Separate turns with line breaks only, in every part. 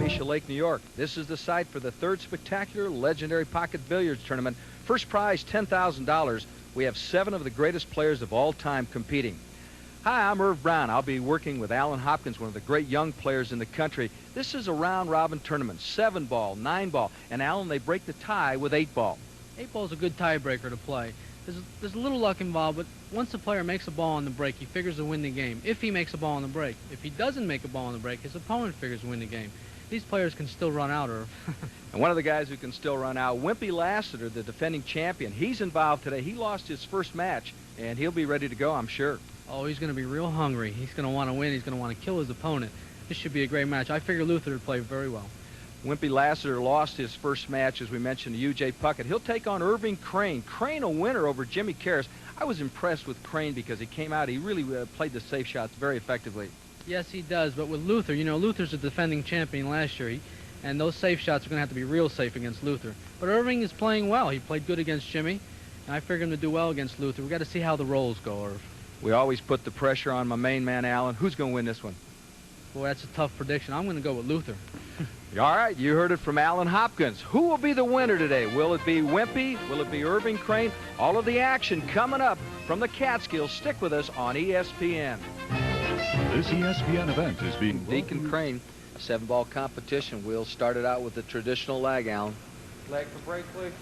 Acacia Lake, New York. This is the site for the third spectacular legendary pocket billiards tournament. First prize, $10,000. We have 7 of the greatest players of all time competing. Hi, I'm Irv Brown. I'll be working with Alan Hopkins, one of the great young players in the country. This is a round-robin tournament, 7-ball, 9-ball, and Alan, they break the tie with 8-ball.
8-ball is a good tiebreaker to play. There's a little luck involved, but once the player makes a ball on the break, he figures to win the game. If he makes a ball on the break. If he doesn't make a ball on the break, his opponent figures to win the game. These players can still run out, Irv.
And one of the guys who can still run out, Wimpy Lassiter, the defending champion. He's involved today. He lost his first match, and he'll be ready to go, I'm sure.
Oh, he's going to be real hungry. He's going to want to win. He's going to want to kill his opponent. This should be a great match. I figure Luther would play very well.
Wimpy Lassiter lost his first match, as we mentioned, to U.J. Puckett. He'll take on Irving Crane. Crane a winner over Jimmy Karras. I was impressed with Crane because he came out. He really played the safe shots very effectively.
Yes, he does. But with Luther, you know, Luther's a defending champion last year. And those safe shots are going to have to be real safe against Luther. But Irving is playing well. He played good against Jimmy. And I figure him to do well against Luther. We've got to see how the rolls go, Irv.
We always put the pressure on my main man, Alan. Who's going to win this one?
Boy, that's a tough prediction. I'm going to go with Luther.
All right, you heard it from Alan Hopkins. Who will be the winner today? Will it be Wimpy? Will it be Irving Crane? All of the action coming up from the Catskills. Stick with us on ESPN.
This ESPN event is being...
Deacon Crane, 7-ball competition. We'll start it out with the traditional lag, Alan.
Leg for break, please.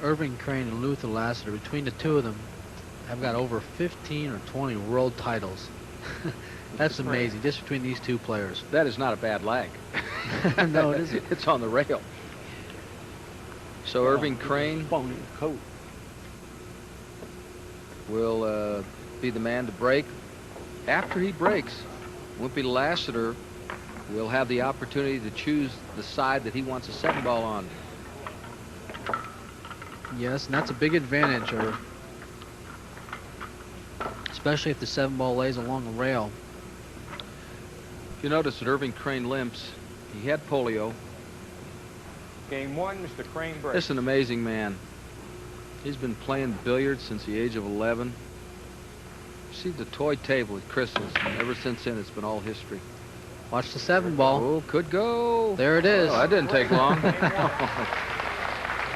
Irving Crane and Luther Lassiter, between the two of them, have got over 15 or 20 world titles. That's amazing, just between these two players.
That is not a bad lag.
No, it isn't.
It's on the rail. So Irving Crane will be the man to break. After he breaks, Wimpy Lassiter will have the opportunity to choose the side that he wants a 7-ball on.
Yes, and that's a big advantage, Irv. Especially if the 7-ball lays along the rail.
If you notice that Irving Crane limps, he had polio.
Game 1, Mr. Crane breaks.
This is an amazing man. He's been playing billiards since the age of 11. Received a toy table at Christmas, and ever since then it's been all history.
Watch the 7-ball.
Oh, could go.
There it is.
Oh, that didn't take long.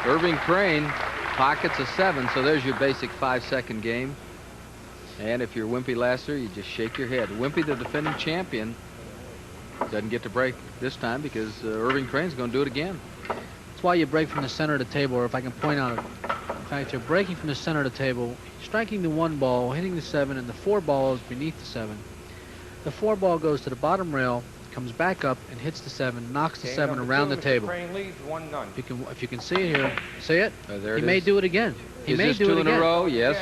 Irving Crane pockets a 7, so there's your basic 5-second game. And if you're Wimpy Lassiter, you just shake your head. Wimpy, the defending champion, doesn't get to break this time because Irving Crane's going to do it again.
That's why you break from the center of the table, or if I can point out, in fact, you're breaking from the center of the table, striking the 1 ball, hitting the 7, and the 4 ball is beneath the 7. The 4 ball goes to the bottom rail, comes back up and hits the 7, knocks the 7 around the table.
Crane leads 1-0.
If you can see it here, see it?
There
he
it
may
is.
do it again. He
Is
may
this
do
2
it
in
again.
a row? Yes.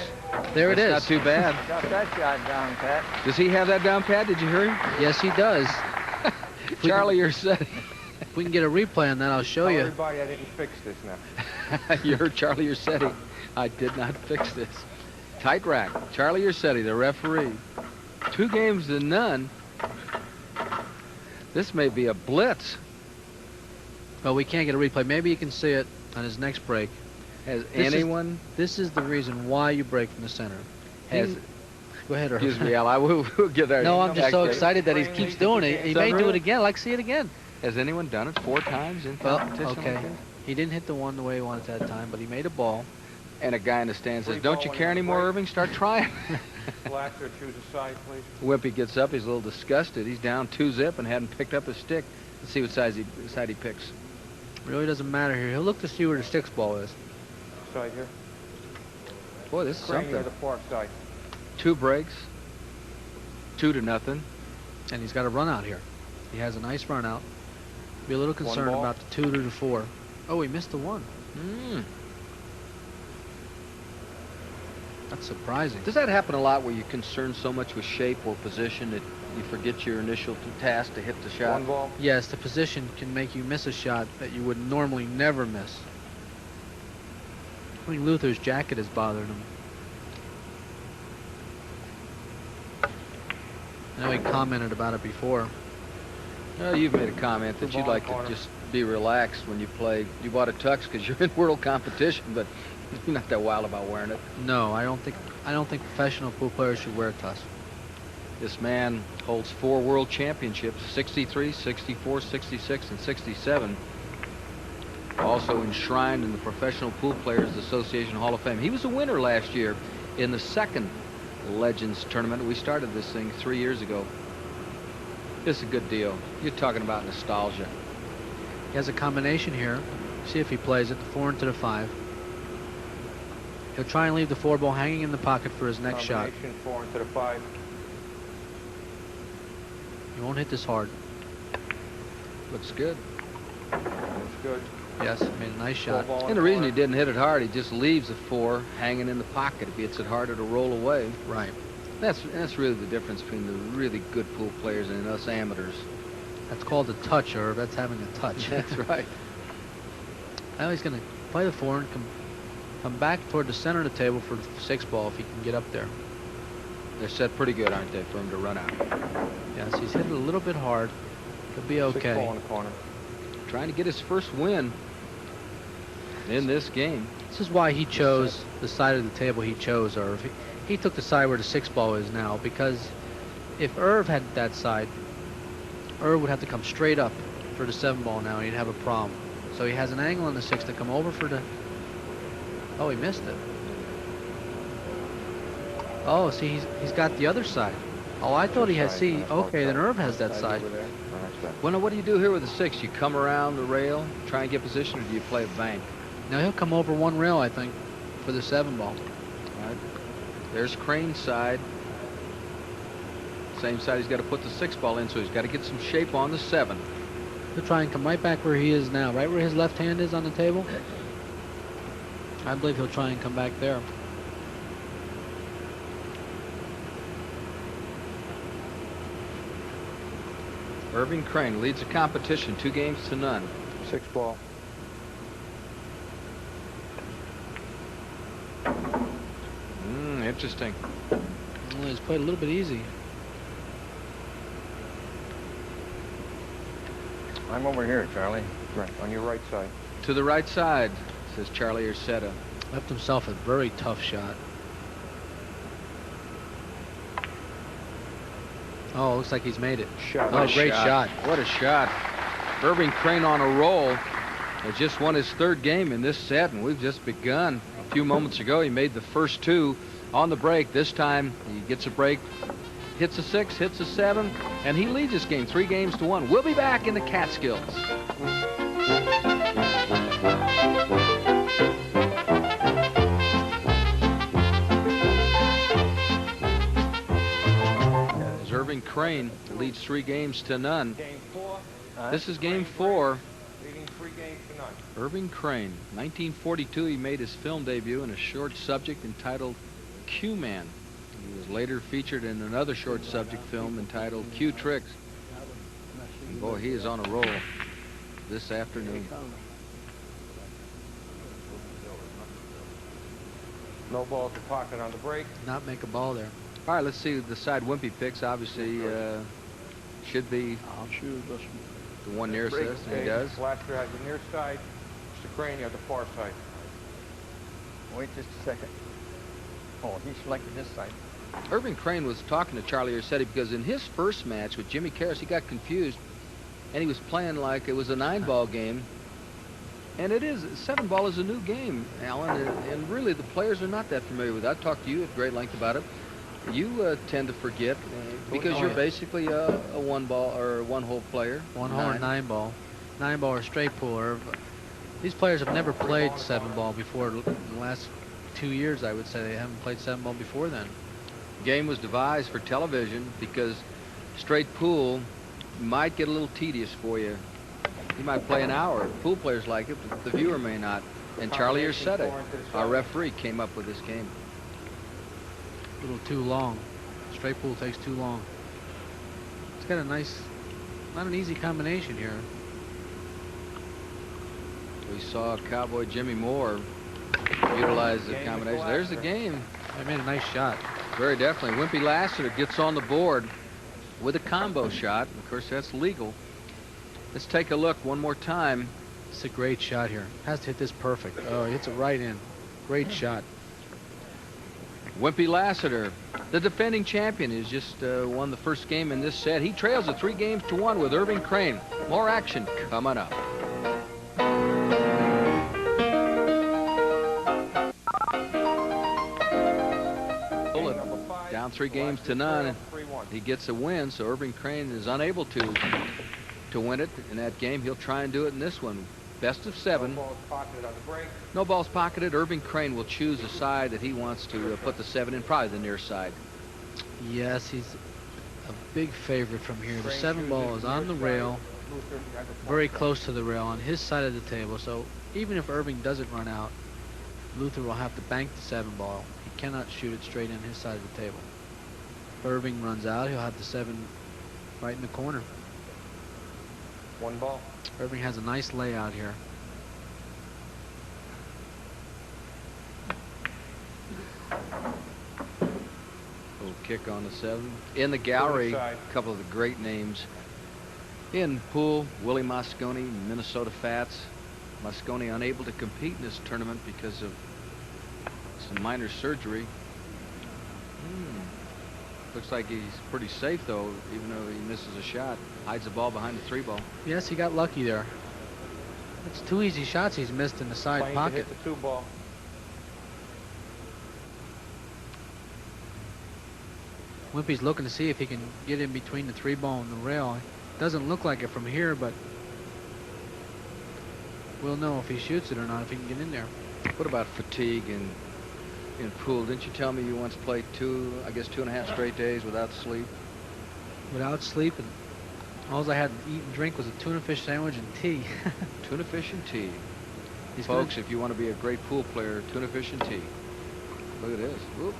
There it is.
Not too bad.
Got that shot down, Pat.
Does he have that down, Pat? Did you hear him?
Yes, he does.
Charlie, you're set.
If we can get a replay on that, I'll show
Tell
you.
everybody I didn't fix this now.
You heard Charlie Ursetti. I did not fix this. Tight rack. Charlie Ursetti, the referee. 2 games to none. This may be a blitz.
Well, we can't get a replay. Maybe you can see it on his next break.
Has anyone...
This is the reason why you break from the center.
Has...
Go ahead, Irv.
Excuse me, Al. I will get there.
No, I'm just so excited that he keeps doing it. He may do it again. I'd like to see it again.
Has anyone done it 4 times in
Well,
competition?
okay.
Like this?
He didn't hit the 1 the way he wanted that time, but he made a ball.
And a guy in the stand says,
Free
"Don't
ball
you
when
care
it's
anymore,
break."
Irving? Start trying."
Lassiter, choose a side, please.
Wimpy gets up. He's a little disgusted. He's down 2-zip and hadn't picked up his stick. Let's see what side he picks.
Really doesn't matter here. He'll look to see where the 6 ball is.
Side here.
Boy, this is
Crane,
something.
you're the far side.
2 breaks. 2-0.
And he's got a run out here. He has a nice run out. Be a little concerned
ball.
about the 2 to the 4. Oh, he missed the 1. That's surprising.
Does that happen a lot where you're concerned so much with shape or position that you forget your initial task to hit the shot?
1 ball.
Yes, the position can make you miss a shot that you would normally never miss. I think Luther's jacket is bothering him. I know he commented about it before.
Well, you've made a comment that you'd like to just be relaxed when you play. You bought a tux because you're in world competition, but you're not that wild about wearing it.
No, I don't think professional pool players should wear tux.
This man holds 4 world championships, 63, 64, 66, and 67. Also enshrined in the Professional Pool Players Association Hall of Fame. He was a winner last year in the second Legends tournament. We started this thing 3 years ago. This is a good deal. You're talking about nostalgia.
He has a combination here. See if he plays it. The 4 into the 5. He'll try and leave the 4 ball hanging in the pocket for his next shot.
4 into the 5.
He won't hit this hard.
Looks good.
Looks good.
Yes, made a nice shot.
And the reason he didn't hit it hard, he just leaves a 4 hanging in the pocket. If he hits it hard, it'll roll away.
Right.
That's really the difference between the really good pool players and us amateurs.
That's called a touch, Irv. That's having a touch.
That's right.
Now he's going to play the 4 and come back toward the center of the table for the 6 ball if he can get up there.
They're set pretty good, aren't they, for him to run out?
Yes, he's hit it a little bit hard. He'll be okay.
6 ball in the corner.
Trying to get his first win in this game.
This is why he chose the side of the table he chose, Irv. He took the side where the 6 ball is now, because if Irv had that side, Irv would have to come straight up for the 7 ball now, and he'd have a problem. So he has an angle on the 6 to come over for the... Oh, he missed it. Oh, see, he's got the other side. Oh, I thought he had C. Okay, then Irv has that side.
Well, now, what do you do here with the 6? You come around the rail, try and get position, or do you play a bank?
Now he'll come over 1 rail, I think, for the 7 ball.
All right. There's Crane's side. Same side he's got to put the 6 ball in, so he's got to get some shape on the 7.
He'll try and come right back where he is now, right where his left hand is on the table. I believe he'll try and come back there.
Irving Crane leads the competition 2 games to none.
6 ball.
Interesting.
Well, he's played a little bit easy.
I'm over here, Charlie. Right. On your right side.
To the right side, says Charlie Ursetta.
Left himself a very tough shot. Oh, looks like he's made it.
Shot.
Oh, great shot.
What a shot. Irving Crane on a roll. He just won his 3rd game in this set, and we've just begun. A few moments ago, he made the first 2 on the break. This time, he gets a break, hits a 6, hits a 7, and he leads this game 3 games to 1. We'll be back in the Catskills. As Irving Crane leads 3 games to none.
Game 4.
This is game 4.
Leading 3 games to none.
Irving Crane, 1942, he made his film debut in a short subject entitled Q-Man. He was later featured in another short subject film entitled Q Tricks. And boy, he is on a roll this afternoon.
No balls to pocket on the break.
Not make a ball there.
All right, let's see the side Wimpy picks. Obviously, should be the one nearest us, and he does.
Lassiter has the near side. Mr. Crane, you have the far side.
Wait just a second. Oh, he selected this side.
Irving Crane was talking to Charlie Ursetta because in his first match with Jimmy Karras, he got confused, and he was playing like it was a 9-ball game. And it is. 7-ball is a new game, Alan, and really the players are not that familiar with it. I've talked to you at great length about it. You tend to forget because you're basically a 1-ball or 1-hole player.
1-hole or 9-ball. 9-ball or straight pool. These players have never played 7-ball before. In the last 2 years, I would say they haven't played 7-ball before then.
The game was devised for television because straight pool might get a little tedious for you. You might play an hour. Pool players like it, but the viewer may not. And Charlie Ursetta, our referee, came up with this game.
A little too long. Straight pool takes too long. It's got a nice, not an easy combination here.
We saw Cowboy Jimmy Moore utilize the combination. There's the game.
They made a nice shot.
Very definitely. Wimpy Lassiter gets on the board with a combo shot. Of course, that's legal. Let's take a look one more time.
It's a great shot here. Has to hit this perfect. Oh, he hits it right in. Great shot.
Wimpy Lassiter, the defending champion, has just won the first game in this set. He trails at 3-1 with Irving Crane. More action coming up. Down 3-0. He gets a win, so Irving Crane is unable to win it in that game. He'll try and do it in this one. Best of 7.
No balls pocketed on the break.
No balls pocketed. Irving Crane will choose the side that he wants to put the 7 in, probably the near side.
Yes, he's a big favorite from here. The 7 ball is on the rail, very close to the rail on his side of the table. So even if Irving doesn't run out, Luther will have to bank the 7 ball. He cannot shoot it straight in his side of the table. If Irving runs out, he'll have the 7 right in the corner.
1 ball.
Irving has a nice layout here.
Little kick on the 7. In the gallery, a couple of the great names in pool. Willie Mosconi, Minnesota Fats. Mosconi unable to compete in this tournament because of some minor surgery. Looks like he's pretty safe, though, even though he misses a shot. Hides the ball behind the 3 ball.
Yes, he got lucky there. It's 2 easy shots he's missed in the side
Playing
pocket.
to hit the 2 ball.
Wimpy's looking to see if he can get in between the 3 ball and the rail. Doesn't look like it from here, but we'll know if he shoots it or not, if he can get in there.
What about fatigue in pool? Didn't you tell me you once played 2.5 straight days without sleep?
Without sleep, and all I had to eat and drink was a tuna fish sandwich and tea.
Tuna fish and tea.
He's
Folks, if you want to be a great pool player, tuna fish and tea. Look at this. Whoop.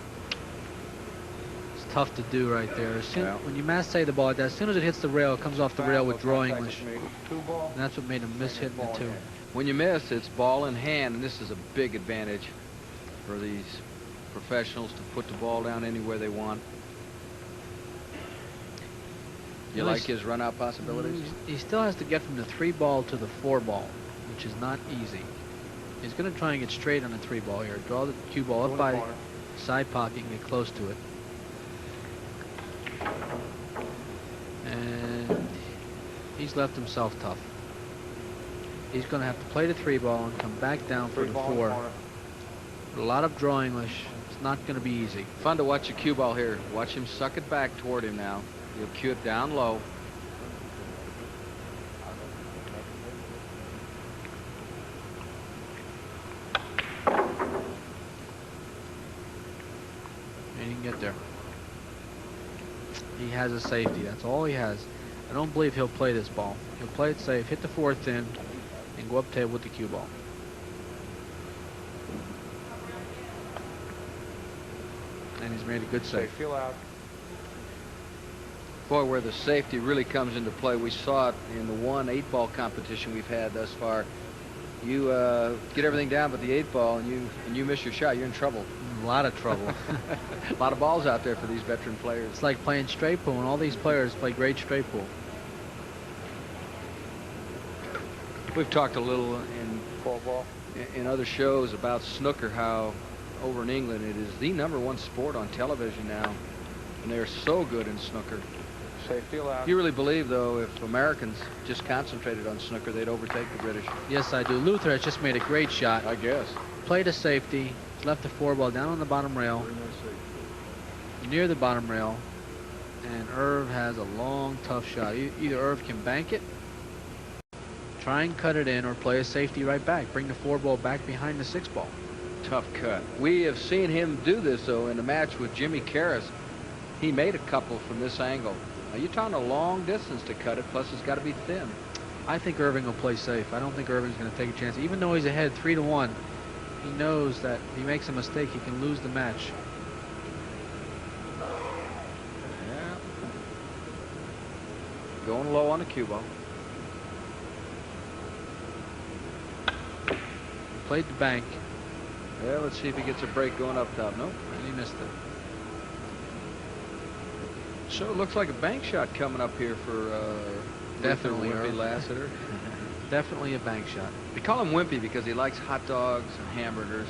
It's tough to do right there.
Yeah.
When you massay the ball like that, as soon as it hits the rail, it comes off the rail with draw English.
2 ball.
And that's what made him miss hitting the 2.
When you miss, it's ball in hand, and this is a big advantage for these professionals to put the ball down anywhere they want. You like his run-out possibilities?
He still has to get from the 3 ball to the 4 ball, which is not easy. He's going to try and get straight on the 3 ball here. Draw the cue ball up by side pocket and get close to it. And he's left himself tough. He's going to have to play the 3 ball and come back down for the 4. A lot of draw English. It's not going to be easy.
Fun to watch a cue ball here. Watch him suck it back toward him now. He'll cue it down low.
And he can get there. He has a safety. That's all he has. I don't believe he'll play this ball. He'll play it safe, hit the 4th in, and go up table with the cue ball. And he's made a good save.
Feel out.
Boy, where the safety really comes into play. We saw it in the 1 8-ball competition we've had thus far. You get everything down but the 8-ball, and you miss your shot, you're in trouble.
A lot of trouble.
A lot of balls out there for these veteran players.
It's like playing straight pool, and all these players play great straight pool.
We've talked a little
4 ball.
in other shows about snooker, how over in England it is the #1 sport on television now, and they're so good in snooker.
Safe, feel out.
You really believe, though, if Americans just concentrated on snooker, they'd overtake the British?
Yes, I do. Luther has just made a great shot.
I guess.
Played a safety, left the 4 ball down on the bottom rail, near the bottom rail, and Irv has a long, tough shot. Either Irv can bank it, try and cut it in, or play a safety right back. Bring the 4 ball back behind the 6 ball.
Tough cut. We have seen him do this, though, in the match with Jimmy Karras. He made a couple from this angle. Now, you're talking a long distance to cut it, plus it's got to be thin.
I think Irving will play safe. I don't think Irving's going to take a chance. Even though he's ahead 3-1, he knows that if he makes a mistake, he can lose the match.
Yeah. Going low on the cue ball.
Played the bank.
Yeah, let's see if he gets a break going up top. Nope.
And he missed it.
So it looks like a bank shot coming up here for
Definitely
Wimpy Lassiter.
Definitely a bank shot.
They call him Wimpy because he likes hot dogs and hamburgers.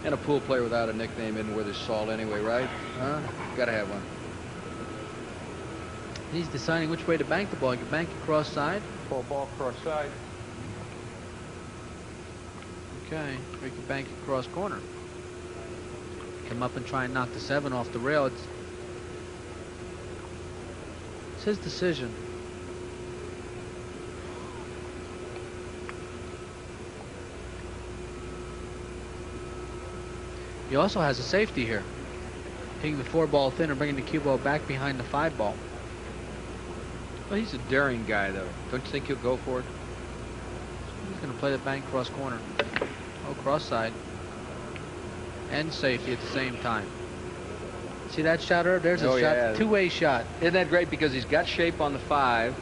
And a pool player without a nickname isn't worth his salt anyway, right? Huh? Gotta have one.
He's deciding which way to bank the ball. You can bank it cross side.
Full ball cross side.
Okay, or you can bank it cross corner. Come up and try and knock the 7 off the rail. It's his decision. He also has a safety here. Hitting the 4 ball thin and bringing the cue ball back behind the 5 ball.
Well, he's a daring guy, though. Don't you think he'll go for it?
He's going to play the bank cross corner. Oh, cross side. And safety at the same time. See that shot, Herb? There's a shot.
Yeah.
Two-way shot.
Isn't that great? Because he's got shape on the 5,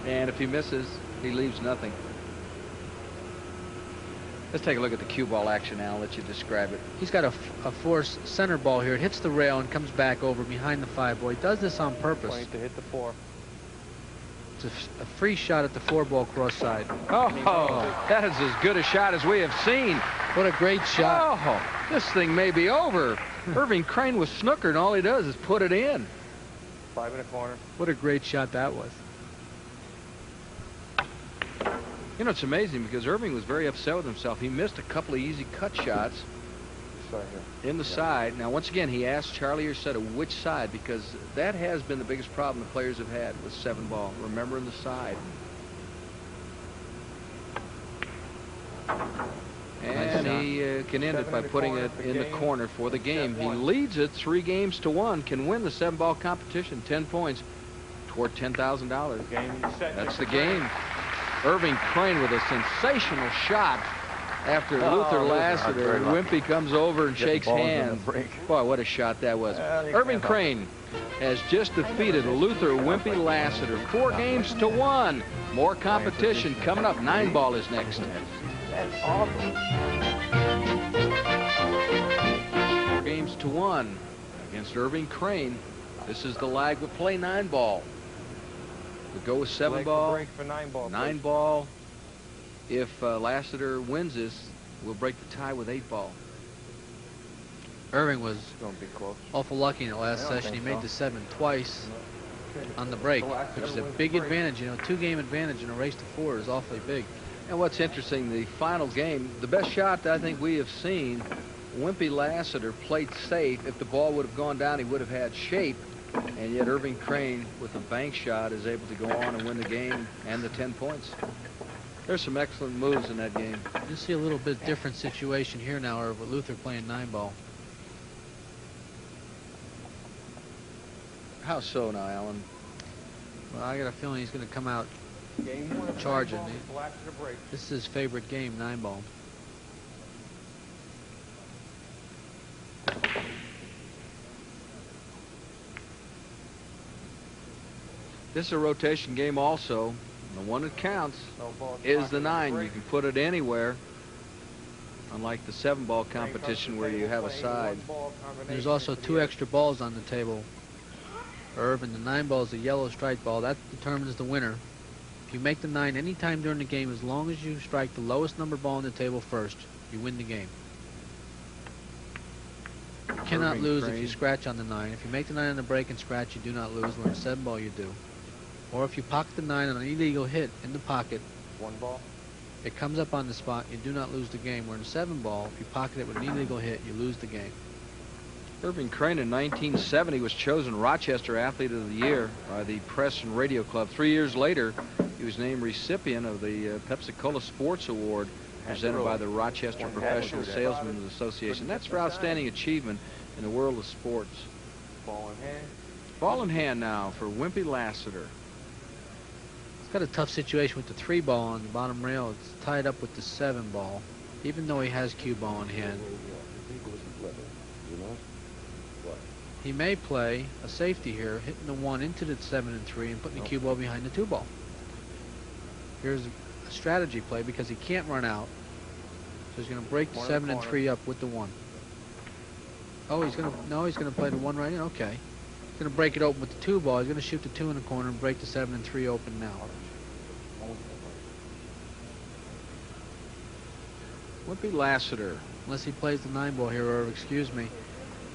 and if he misses, he leaves nothing. Let's take a look at the cue ball action now. I'll let you describe it.
He's got a force center ball here. It hits the rail and comes back over behind the 5 ball. He does this on purpose.
Point to hit the 4.
It's a free shot at the 4 ball cross side.
Oh, that is as good a shot as we have seen.
What a great shot.
Oh, this thing may be over. Irving Crane was snookered, and all he does is put it in.
5 in the corner.
What a great shot that was.
You know, it's amazing because Irving was very upset with himself. He missed a couple of easy cut shots in the side. Now, once again, he asked Charlie Ursetta which side, because that has been the biggest problem the players have had with 7 ball. Remembering the side. And he can end it by putting it in the corner for the game. He leads it 3-1, can win the 7 ball competition, 10 points toward $10,000. That's the game. Irving Crane with a sensational shot after Luther Lassiter. Wimpy comes over and shakes hands. Boy, what a shot that was. Irving Crane has just defeated Luther Wimpy Lassiter 4-1. More competition coming up. 9 ball is next.
That's awesome.
4-1 against Irving Crane. This is the lag. We'll play 9 ball. We'll go with 7 ball.
Break for 9 ball.
9 ball. If Lassiter wins this, we'll break the tie with 8 ball.
Irving was
Don't be close.
awful lucky in the last session. He made the 7 twice on the break, which is a big advantage. You know, 2-game advantage in a race to 4 is awfully big.
And what's interesting, the final game, the best shot I think we have seen, Wimpy Lassiter played safe. If the ball would have gone down, he would have had shape. And yet Irving Crane, with a bank shot, is able to go on and win the game and the 10 points. There's some excellent moves in that game.
You see a little bit different situation here now, Irv, with Luther playing 9 ball.
How so now, Alan?
Well, I got a feeling he's going to come out
Game 1 of
charging.
9 ball, Lassiter break.
This is his favorite game, 9 ball.
This is a rotation game also. The one that counts
No ball,
is the
Lassiter
9.
break.
You can put it anywhere. Unlike the 7 ball competition where you have a side.
There's also 2 extra balls on the table. Irv, and the 9 ball is a yellow strike ball. That determines the winner. If you make the 9 anytime during the game, as long as you strike the lowest number ball on the table first, you win the game. You cannot
Irving
lose
Crane.
if you scratch on the 9. If you make the 9 on the break and scratch, you do not lose. Where in 7 ball, you do. Or if you pocket the 9 on an illegal hit in the pocket,
1 ball.
it comes up on the spot, you do not lose the game. Where in 7 ball, if you pocket it with an illegal hit, you lose the game.
Irving Crane in 1970 was chosen Rochester Athlete of the Year by the Press and Radio Club. 3 years later, he was named recipient of the Pepsi-Cola Sports Award presented by the Rochester Professional Salesmen's Association. That's for outstanding achievement in the world of sports.
Ball in hand.
Ball in hand now for Wimpy Lassiter.
He's got a tough situation with the 3 ball on the bottom rail. It's tied up with the 7 ball, even though he has cue ball in hand. He may play a safety here, hitting the 1 into the 7 and 3 and putting the cue ball behind the 2 ball. Here's a strategy play because he can't run out. So he's going to break the 7 and 3 up with the 1. Oh, he's going to play the 1 right in. Okay. He's going to break it open with the 2 ball. He's going to shoot the 2 in the corner and break the 7 and 3 open now.
Wimpy Lassiter
Unless he plays the 9 ball here, or excuse me.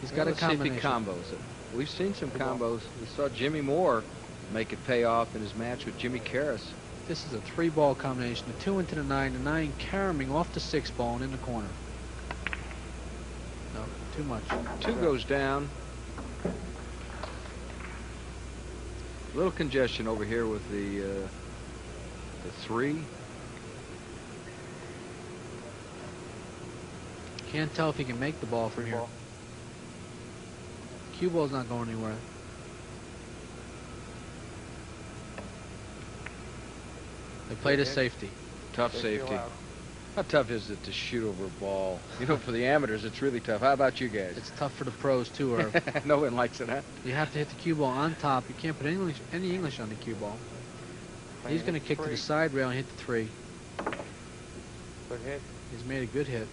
He's got a
Let's see if he
combination.
combos it. We've seen some combos. We saw Jimmy Moore make it pay off in his match with Jimmy Karras.
This is a 3-ball combination. The 2 into the 9, the 9 caroming off the 6 ball and in the corner. No, too much.
2 goes down. A little congestion over here with the 3.
Can't tell if he can make the ball from here. Cue ball's not going anywhere. They played a safety.
Tough safety. How tough is it to shoot over a ball? You know, for the amateurs, it's really tough. How about you guys?
It's tough for the pros too. Irv.
No one likes it, huh?
You have to hit the cue ball on top. You can't put any English on the cue ball. He's going to kick to the side rail and hit the 3.
Good hit.
He's made a good hit.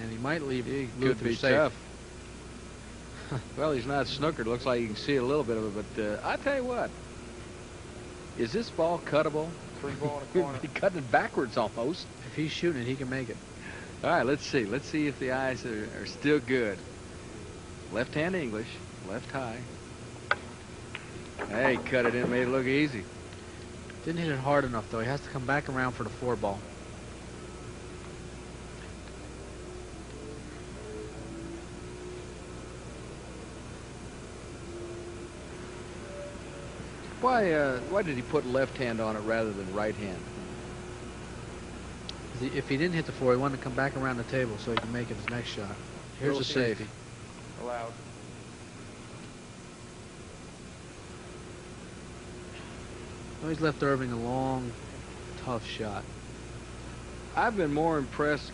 And he might leave
Could be
safe.
tough. Well, he's not snookered. Looks like you can see a little bit of it, but I tell you what. Is this ball cuttable?
3 ball in the corner.
He'd be cutting it backwards almost.
If he's shooting it, he can make it.
All right, let's see. Let's see if the eyes are still good. Left hand English, left high. Hey, cut it in, made it look easy.
Didn't hit it hard enough, though. He has to come back around for the 4 ball.
Why did he put left hand on it rather than right hand?
If he didn't hit the 4, he wanted to come back around the table so he can make it his next shot. Here's a safety.
Allowed.
Oh, he's left Irving a long, tough shot.
I've been more impressed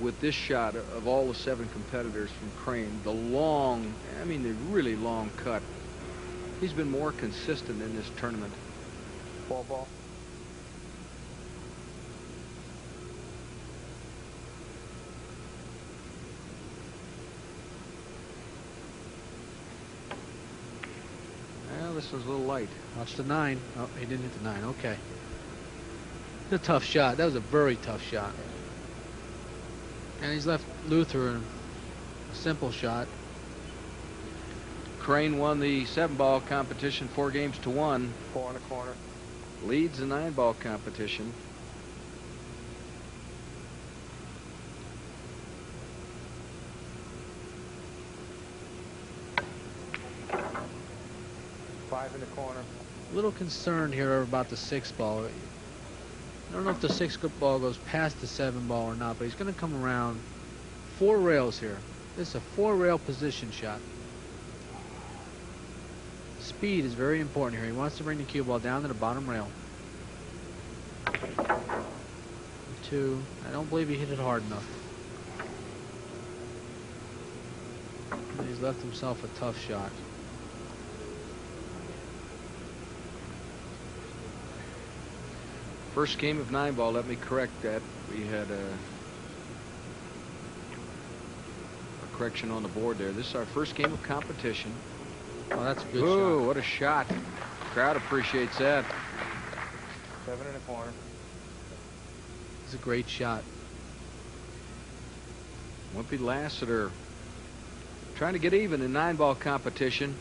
with this shot of all the 7 competitors from Crane. The long, I mean the really long cut. He's been more consistent in this tournament.
4 ball.
Well, this was a little light.
Watch the 9. Oh, he didn't hit the 9. Okay. It's a tough shot. That was a very tough shot. And he's left Luther a simple shot.
Crane won the 7-ball competition 4 games to 1.
4 in the corner.
Leads the 9-ball competition.
Five in the corner.
A little concerned here about the 6 ball. I don't know if the 6 ball goes past the 7 ball or not, but he's going to come around 4 rails here. This is a 4-rail position shot. Speed is very important here. He wants to bring the cue ball down to the bottom rail. 2. I don't believe he hit it hard enough. And he's left himself a tough shot.
First game of 9-ball, let me correct that. We had a correction on the board there. This is our first game of competition.
Oh, that's a good
Ooh,
shot.
what a shot. Crowd appreciates that.
7 in the corner.
It's a great shot.
Wimpy Lassiter trying to get even in 9-ball competition.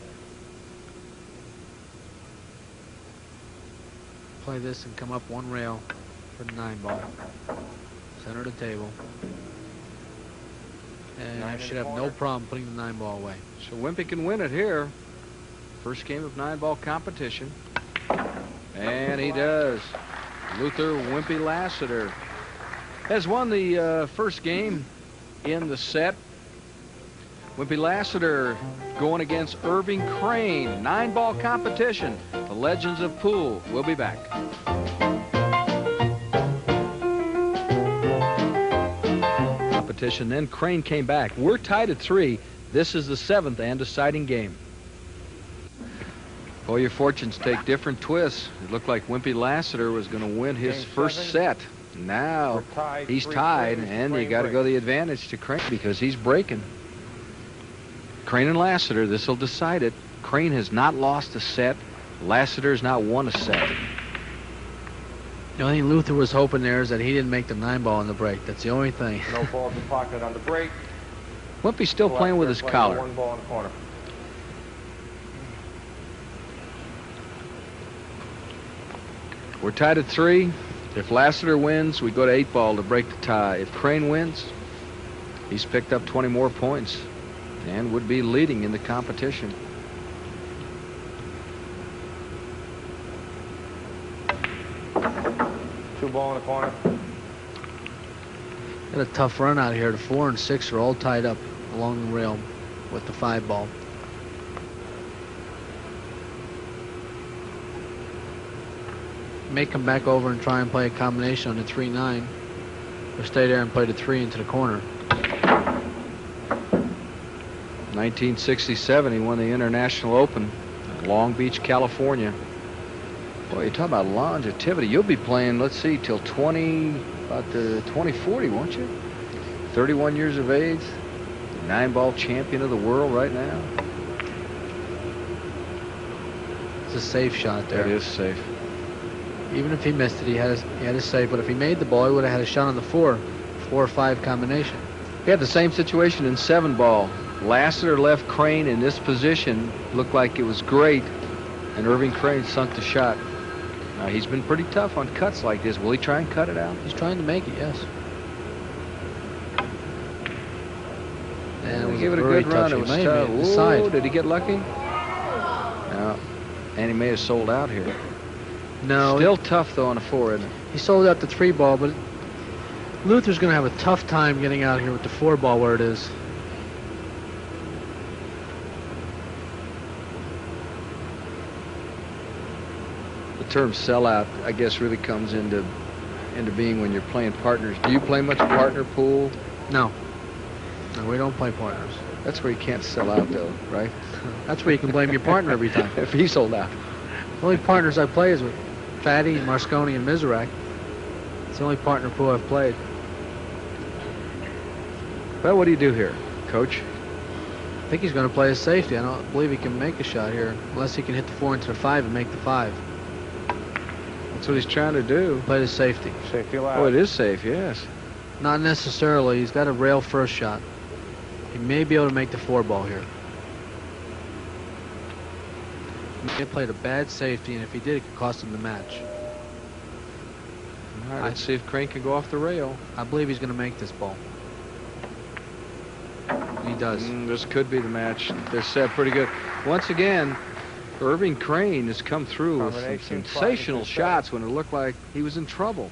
Play this and come up 1 rail for the 9-ball. Center of the table. And I should have no problem putting the 9-ball away.
So Wimpy can win it here. First game of 9-ball competition. And he does. Luther Wimpy Lassiter has won the first game in the set. Wimpy Lassiter going against Irving Crane. 9-ball competition. The Legends of Pool. We'll be back. Competition. Then Crane came back. We're tied at 3. This is the 7th and deciding game. Boy, your fortunes take different twists. It looked like Wimpy Lassiter was going to win his
Game
first
7.
set. Now
Tied,
he's
3
tied,
frames,
and you
Crane
got to go
breaks.
the advantage to Crane because he's breaking. Crane and Lassiter, this will decide it. Crane has not lost a set. Lassiter has not won a set.
The only thing Luther was hoping there is that he didn't make the 9-ball in the break. That's the only thing.
No balls in pocket on the break.
Wimpy's still playing with his collar.
1 ball in the corner.
We're tied at 3. If Lassiter wins, we go to 8-ball to break the tie. If Crane wins, he's picked up 20 more points and would be leading in the competition.
Two ball in the corner.
Got a tough run out here. The 4 and 6 are all tied up along the rail with the 5-ball. May come back over and try and play a combination on the 3-9, or stay there and play the 3 into the corner.
1967, he won the International Open in Long Beach, California. Boy, you talk about longevity. You'll be playing, let's see, till about the 2040, won't you? 31 years of age, 9-ball champion of the world right now.
It's a safe shot there.
That is safe.
Even if he missed it, he had his save. But if he made the ball, he would have had a shot on the 4 or 5 combination.
He had the same situation in 7-ball. Lassiter left Crane in this position. Looked like it was great, and Irving Crane sunk the shot. Now, he's been pretty tough on cuts like this. Will he try and cut it out?
He's trying to make it, yes. And
he gave it a good run. It was tough. Whoa, did he get lucky? No. And he may have sold out here.
No.
Still tough, though, on a 4, isn't it?
He sold out the 3-ball, but Luther's going to have a tough time getting out here with the 4-ball where it is.
The term sellout, I guess, really comes into being when you're playing partners. Do you play much partner pool?
No. No, we don't play partners.
That's where you can't sell out, though, right?
That's where you can blame your partner every time.
If he sold out.
The only partners I play is with Fatty, Marsconi, and Miserak. It's the only partner pool I've played.
Well, what do you do here, Coach?
I think he's going to play a safety. I don't believe he can make a shot here unless he can hit the 4 into the 5 and make the 5.
That's what he's trying to do.
Play the safety.
Safety allowed.
Oh, it is safe, yes.
Not necessarily. He's got a rail first shot. He may be able to make the 4-ball here. He may have played a bad safety, and if he did, it could cost him the match.
All right, let's see if Crane can go off the rail.
I believe he's going to make this ball. He does.
This could be the match. They're set pretty good. Once again, Irving Crane has come through with some sensational shots when it looked like he was in trouble.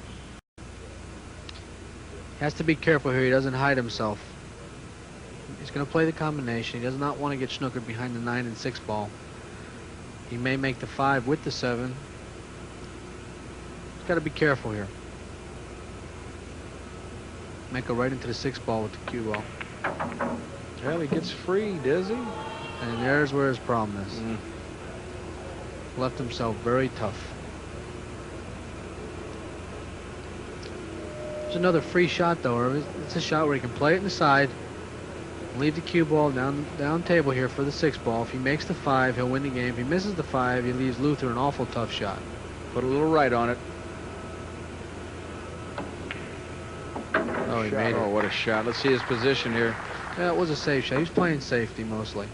He has to be careful here. He doesn't hide himself. He's going to play the combination. He does not want to get snookered behind the 9 and 6 ball. He may make the 5 with the 7. He's got to be careful here. Might go right into the 6 ball with the cue ball.
Well, he gets free, does he?
And there's where his problem is. Left himself very tough. There's another free shot, though. It's a shot where he can play it in the side, leave the cue ball down table here for the 6 ball. If he makes the 5, he'll win the game. If he misses the 5, he leaves Luther an awful tough shot.
Put a little right on it.
Oh, he made it.
Oh, what a shot. Let's see his position here.
Yeah, it was a safe shot. He was playing safety mostly.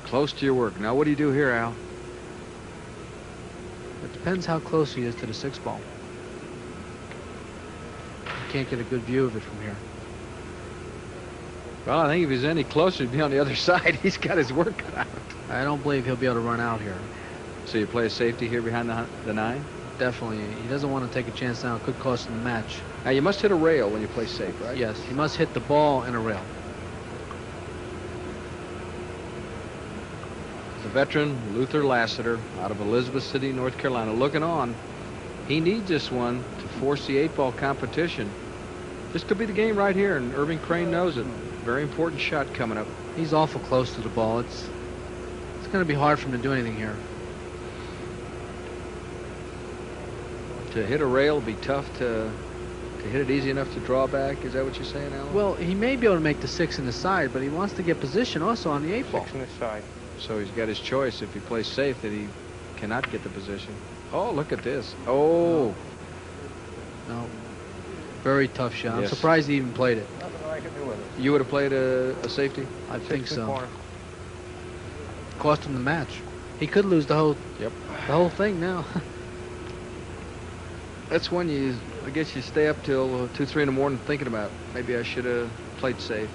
Close to your work. Now, what do you do here, Al?
It depends how close he is to the 6 ball. You can't get a good view of it from here.
Well, I think if he's any closer, he'd be on the other side. He's got his work cut out.
I don't believe he'll be able to run out here.
So you play a safety here behind the 9?
Definitely. He doesn't want to take a chance now. It could cost him the match.
Now, you must hit a rail when you play safe, right?
Yes, he must hit the ball and a rail.
The veteran, Luther Lassiter, out of Elizabeth City, North Carolina, looking on. He needs this one to force the 8-ball competition. This could be the game right here, and Irving Crane knows it. Very important shot coming up.
He's awful close to the ball. It's going to be hard for him to do anything here.
To hit a rail would be tough to hit it easy enough to draw back. Is that what you're saying, Alan?
Well, he may be able to make the 6 in the side, but he wants to get position also on the 8 ball.
6 in the side.
So he's got his choice. If he plays safe, that he cannot get the position. Oh, look at this. Oh.
No. Very tough shot. I'm
Yes.
surprised he even played it.
Nothing I can do with it.
You would have played a safety?
I think so.
Corner.
Cost him the match. He could lose the whole thing now.
That's when I guess you stay up till 2, 3 in the morning thinking about, maybe I should have played safe.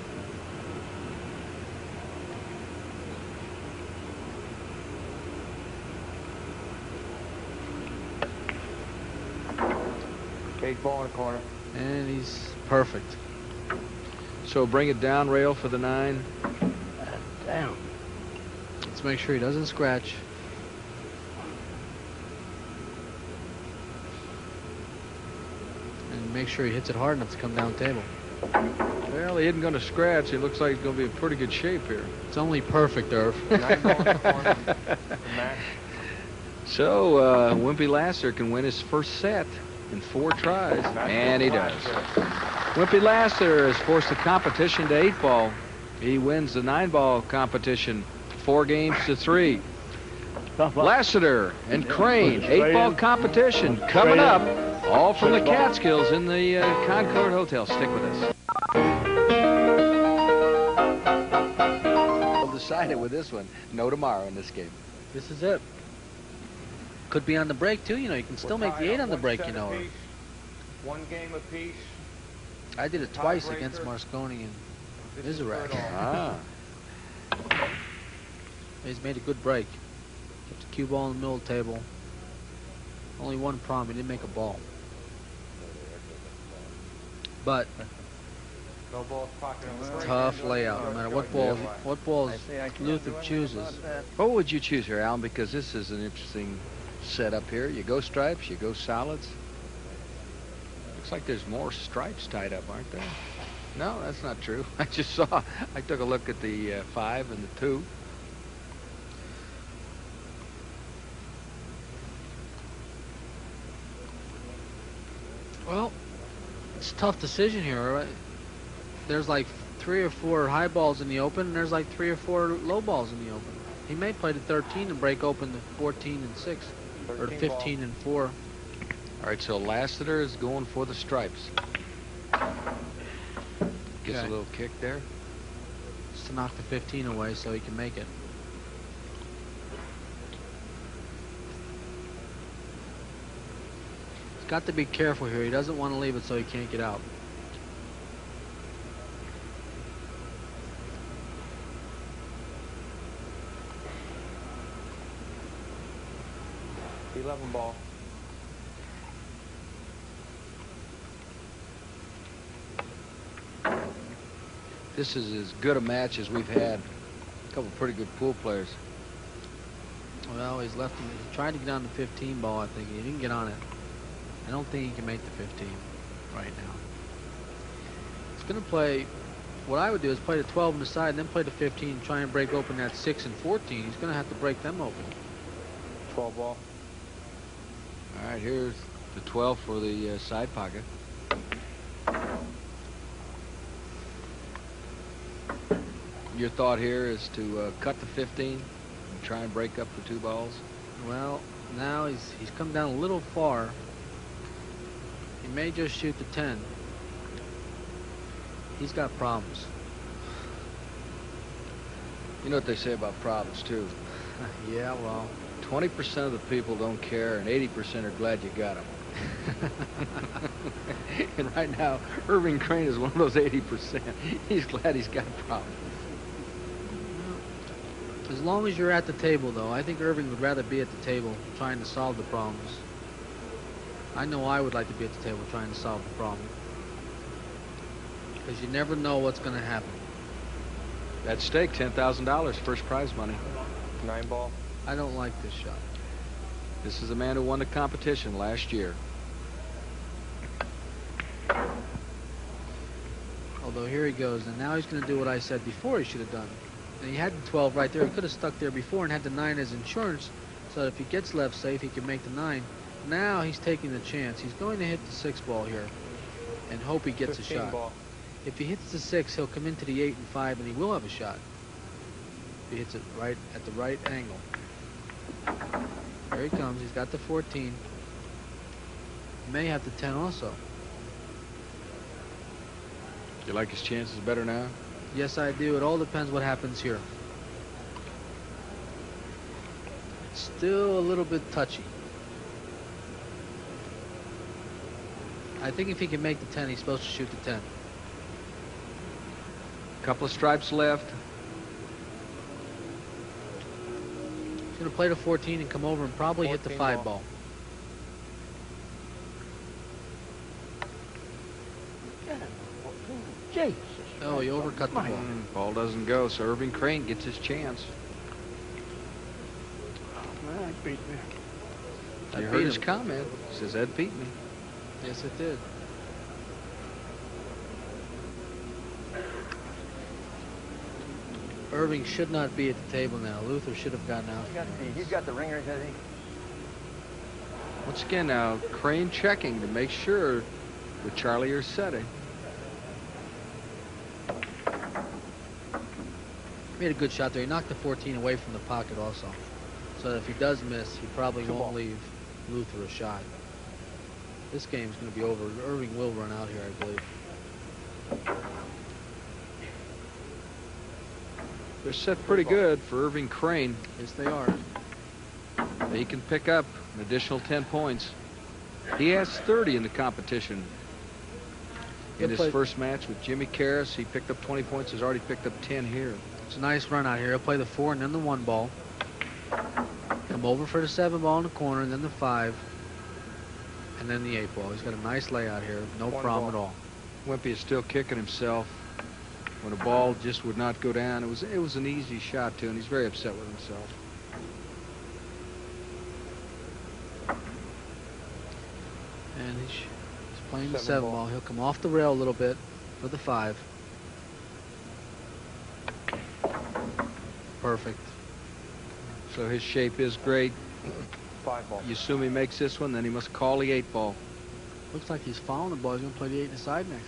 Eight ball in the corner.
And he's perfect.
So bring it down rail for the 9.
Damn.
Let's make sure he doesn't scratch. And make sure he hits it hard enough to come down table.
Well, he isn't going to scratch. It looks like he's going to be in pretty good shape here.
It's only perfect, Irv.
9 ball in the corner. The match.
So Wimpy Lassiter can win his first set in 4 tries, and he does. Wimpy Lassiter has forced the competition to 8 ball. He wins the 9 ball competition 4 games to 3. Lassiter and Crane, 8 ball competition coming up, all from the Catskills in the Concord Hotel. Stick with us. We'll decide it with this one. No tomorrow in this game.
This is it. Could be on the break too, you know. You can still make the 8 on the break, you know.
1 game apiece.
I did it twice against Mosconi and
This is
Isaac.
third
Ah.
He's made a good break. Kept the cue ball in the middle of the table. Only one problem, he didn't make a ball. But
No balls pocket on the break.
tough layout, no matter what balls
I see I can't do
Luther
anything
chooses.
about that.
What would you choose here, Alan? Because this is an interesting setup here. You go stripes, you go solids. Looks like there's more stripes tied up, aren't there? No, that's not true. I just saw. I took a look at the 5 and the 2.
Well, it's a tough decision here, right? There's like 3 or 4 high balls in the open, and there's like 3 or 4 low balls in the open. He may play the 13 and break open the 14 and 6, or the 15 and 4.
All right, so Lassiter is going for the stripes. Gets
Okay.
a little kick there.
Just to knock the 15 away so he can make it. He's got to be careful here. He doesn't want to leave it so he can't get out.
11 ball.
This is as good a match as we've had. A couple pretty good pool players.
Well, he's left him. He tried to get on the 15 ball, I think. He didn't get on it. I don't think he can make the 15 right now. He's going to play. What I would do is play the 12 on the side and then play the 15 and try and break open that 6 and 14. He's going to have to break them open.
12 ball.
All right, here's the 12 for the side pocket. Your thought here is to cut the 15 and try and break up the 2 balls?
Well, now he's come down a little far. He may just shoot the 10. He's got problems.
You know what they say about problems, too.
Yeah, well.
20% of the people don't care, and 80% are glad you got them. And right now, Irving Crane is one of those 80%. He's glad he's got problems.
As long as you're at the table, though, I think Irving would rather be at the table trying to solve the problems. I know I would like to be at the table trying to solve the problem. Because you never know what's going to happen.
At stake, $10,000, first prize money.
9 ball.
I don't like this shot.
This is a man who won the competition last year.
Although here he goes, and now he's going to do what I said before he should have done. And he had the 12 right there. He could have stuck there before and had the 9 as insurance, so that if he gets left safe, he can make the 9. Now he's taking the chance. He's going to hit the 6 ball here and hope he gets a
15
shot.
ball.
If he hits the 6, he'll come into the 8 and 5, and he will have a shot. If he hits it right at the right angle. Here he comes. He's got the 14. May have the 10 also.
You like his chances better now?
Yes, I do. It all depends what happens here. It's still a little bit touchy. I think if he can make the 10, he's supposed to shoot the 10.
Couple of stripes left.
He's going to play the 14 and come over and probably hit the 5 ball.
Jesus.
Oh, he overcut the ball.
Ball doesn't go, so Irving Crane gets his chance.
That beat me.
You heard his comment. He says, Ed beat me.
Yes, it did. Irving should not be at the table now. Luther should have gotten out.
He's got the ringers, has he?
Once again now, Crane checking to make sure that Charlie are setting.
Made a good shot there. He knocked the 14 away from the pocket also. So if he does miss, he probably won't leave Luther a shot. This game's going to be over. Irving will run out here, I believe.
They're set pretty good for Irving Crane.
Yes, they are.
He can pick up an additional 10 points. He has 30 in the competition. In his first match with Jimmy Karras, he picked up 20 points. He's already picked up 10 here.
It's a nice run out here. He'll play the 4 and then the 1 ball. Come over for the 7 ball in the corner and then the 5. And then the 8 ball. He's got a nice layout here. No problem at all.
Wimpy is still kicking himself when the ball just would not go down. It was an easy shot too, and he's very upset with himself.
And he's playing the 7 ball. He'll come off the rail a little bit for the 5. Perfect.
So his shape is great.
5 ball.
You assume he makes this one, then he must call the 8 ball.
Looks like he's following the ball. He's going to play the 8 in the side next.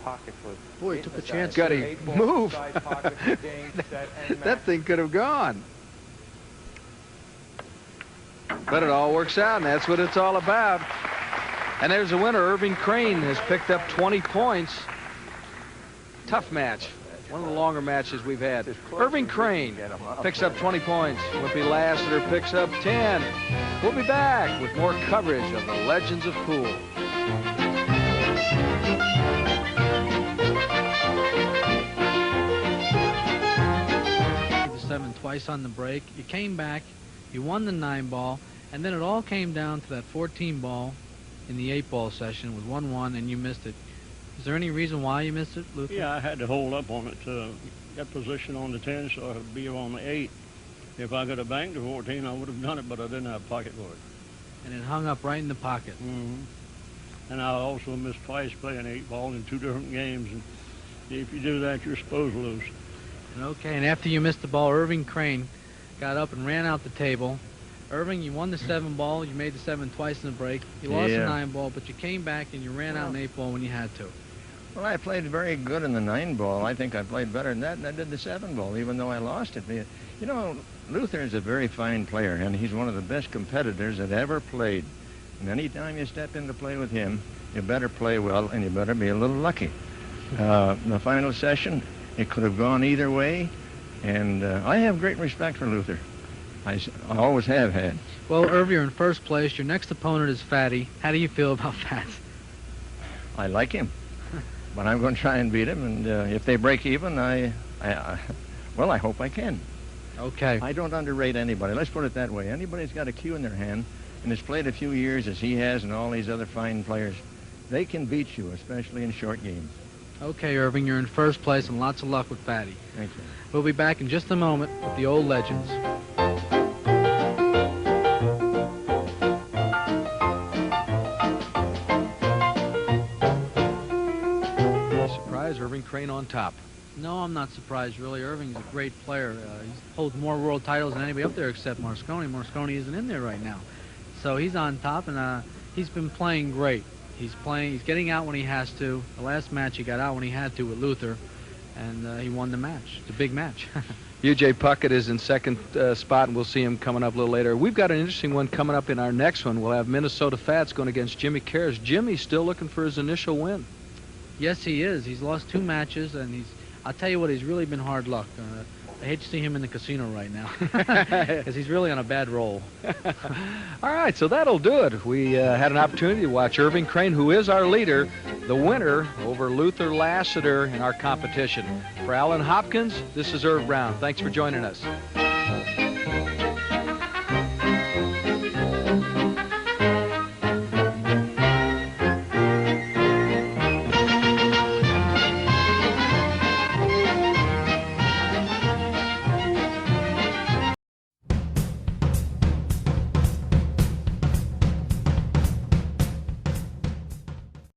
Pocket foot.
Boy, he took a chance.
Got
there.
to move.
Side pocket for game, set, and
That
match.
thing could have gone. But it all works out, and that's what it's all about. And there's a winner. Irving Crane has picked up 20 points. Tough match. One of the longer matches we've had. Irving Crane picks up 20 points. Wimpy Lassiter picks up 10. We'll be back with more coverage of the Legends of Pool.
The 7 twice on the break. You came back. You won the 9 ball. And then it all came down to that 14 ball in the 8 ball session with 1-1, and you missed it. Is there any reason why you missed it, Luther?
Yeah, I had to hold up on it to get position on the 10, so I'd be on the 8. If I could have banked the 14, I would have done it, but I didn't have pocket for it.
And it hung up right in the pocket.
And I also missed twice playing 8 ball in 2 different games. And if you do that, you're supposed to lose.
Okay, and after you missed the ball, Irving Crane got up and ran out the table. Irving, you won the 7 ball. You made the 7 twice in the break. You lost the 9 ball, but you came back and you ran out an 8 ball when you had to.
Well, I played very good in the 9 ball. I think I played better than that, and I did the 7 ball, even though I lost it. You know, Luther is a very fine player, and he's one of the best competitors that ever played. And any time you step in to play with him, you better play well, and you better be a little lucky. The final session, it could have gone either way, and I have great respect for Luther. I always have had.
Well, Irv, you're in first place. Your next opponent is Fatty. How do you feel about Fats?
I like him, but I'm going to try and beat him, and if they break even, well, I hope I can.
Okay.
I don't underrate anybody. Let's put it that way. Anybody's got a cue in their hand and has played a few years as he has and all these other fine players, they can beat you, especially in short games.
Okay, Irving, you're in first place, and lots of luck with Fatty.
Thank you.
We'll be back in just a moment with the old legends.
Surprise, Irving Crane on top.
No, I'm not surprised, really. Irving's a great player. He holds more world titles than anybody up there except Mosconi. Mosconi isn't in there right now. So he's on top, and he's been playing great. He's getting out when he has to. The last match he got out when he had to with Luther, and he won the match. It's a big match.
UJ Puckett is in second spot, and we'll see him coming up a little later. We've got an interesting one coming up in our next one. We'll have Minnesota Fats going against Jimmy Karras. Jimmy's still looking for his initial win.
Yes, he is. He's lost 2 matches, and I'll tell you what, he's really been hard luck. I hate to see him in the casino right now because he's really on a bad roll.
All right, so that'll do it. We had an opportunity to watch Irving Crane, who is our leader, the winner over Luther Lassiter in our competition. For Alan Hopkins, this is Irv Brown. Thanks for joining us.